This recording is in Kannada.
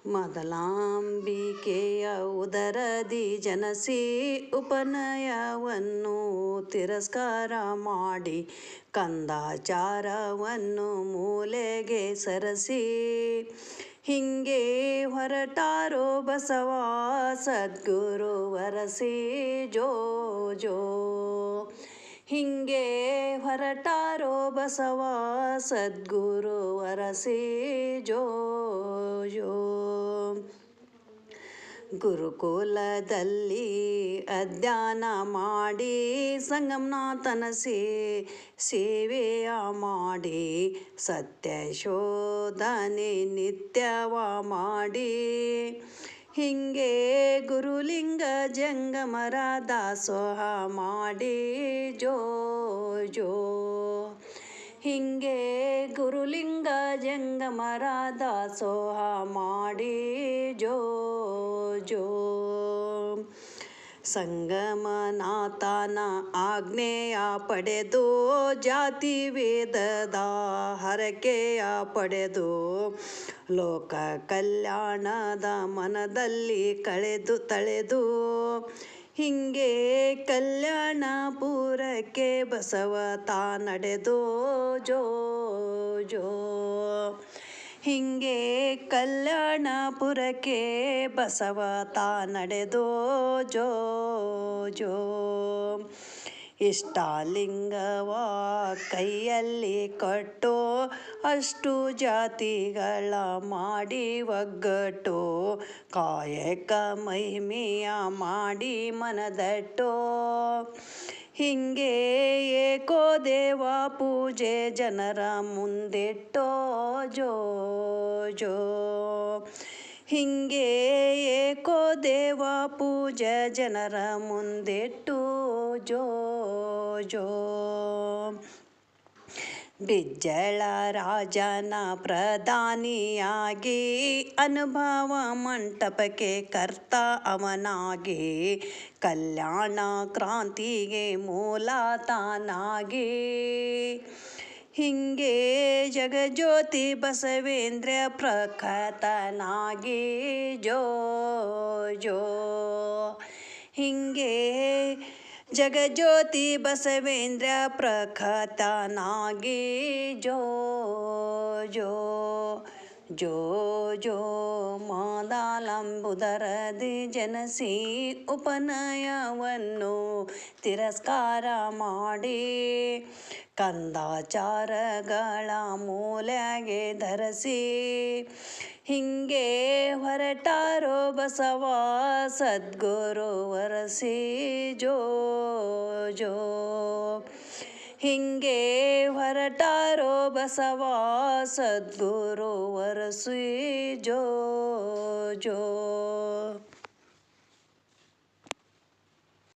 ಮೊದಲಾಂಬಿಕೆಯ ಉದರದಿ ಜನಸಿ ಉಪನಯವನ್ನು ತಿರಸ್ಕಾರ ಮಾಡಿ ಕಂದಾಚಾರವನ್ನು ಮೂಲೆಗೆ ಸರಿಸಿ ಹಿಂಗೆ ಹೊರಟಾರೋ ಬಸವ ಸದ್ಗುರು ವರಸಿ ಜೋ ಜೋ. ಹಿಂಗೆ ಹೊರಟಾರೋ ಬಸವ ಸದ್ಗುರು ವರಸಿ ಜೋ ಜೋ. ಗುರುಕುಲದಲ್ಲಿ ಅಧ್ಯಯನ ಮಾಡಿ ಸಂಗಮನಾಥನ ಸೇವೆಯ ಮಾಡಿ ಸತ್ಯ ಶೋಧನೆ ನಿತ್ಯವ ಮಾಡಿ ಹಿಂಗೆ ಗುರುಲಿಂಗ ಜಂಗಮರ ದಾಸೋಹ ಮಾಡಿ ಜೋ ಜೋ. ಹಿಂಗೆ ಗುರುಲಿಂಗ ಜಂಗಮರ ದಾಸೋಹ ಮಾಡಿ ಜೋ ಜೋ. ಸಂಗಮನಾಥನ ಆಜ್ಞೆಯ ಪಡೆದು ಜಾತಿ ವೇದದ ಹರಕೆಯ ಪಡೆದು ಲೋಕ ಕಲ್ಯಾಣದ ಮನದಲ್ಲಿ ತಳೆದು ಹಿಂಗೆ ಕಲ್ಯಾಣಪುರಕ್ಕೆ ಬಸವ ತಾ ನಡೆದು ಜೋ ಜೋ. ಹಿಂಗೆ ಕಲ್ಯಾಣಪುರಕ್ಕೆ ಬಸವ ತಾ ನಡೆದು ಜೋ ಜೋ. ಇಷ್ಟಲಿಂಗವ ಕೈಯಲ್ಲಿ ಕೊಟ್ಟು ಅಷ್ಟು ಜಾತಿಗಳ ಮಾಡಿ ಒಗ್ಗಟ್ಟು ಕಾಯಕ ಮಹಿಮೆಯ ಮಾಡಿ ಮನದಟ್ಟು ಹಿಂಗೆ ಏಕೋ ದೇವ ಪೂಜೆ ಜನರ ಮುಂದಿಟ್ಟೋ ಜೋ ಜೋ. ಹಿಂಗೆ ಏಕೋ ದೇವ ಪೂಜೆ ಜನರ ಮುಂದಿಟ್ಟು ಜೋ ಜೋ. ಬಿಜ್ಜಳ ರಾಜನ ಪ್ರಧಾನಿಯಾಗಿ ಅನುಭವ ಮಂಟಪಕ್ಕೆ ಕರ್ತ ಅವನಾಗಿ ಕಲ್ಯಾಣ ಕ್ರಾಂತಿಗೆ ಮೂಲ ತಾನಾಗಿ ಹಿಂಗೆ ಜಗಜ್ಯೋತಿ ಬಸವೇಂದ್ರ ಪ್ರಖ್ಯಾತನಾಗಿ ಜೋ ಜೋ. ಹಿಂಗೆ ಜಗಜ್ಯೋತಿ ಬಸವೇಂದ್ರ ಪ್ರಖ್ಯಾತನಾಗಿ ಜೋ ಜೋ ಜೋ ಜೋ. ಮೊದಲಂಬುದರದಿ ಜನಸಿ ಉಪನಯವನ್ನು ತಿರಸ್ಕಾರ ಮಾಡಿ ಕಂದಾಚಾರಗಳ ಮೂಲೆಗೆ ಧರಿಸಿ ಹಿಂಗೆ ಹೊರಟಾರೋ ಬಸವ ಸದ್ಗುರು ವರಸಿ ಜೋ ಜೋ. ಹಿಂಗೆ ಹೊರಟಾರೋ ಬಸವ ಸದ್ಗುರು ವರಸಿ ಜೋ ಜೋ.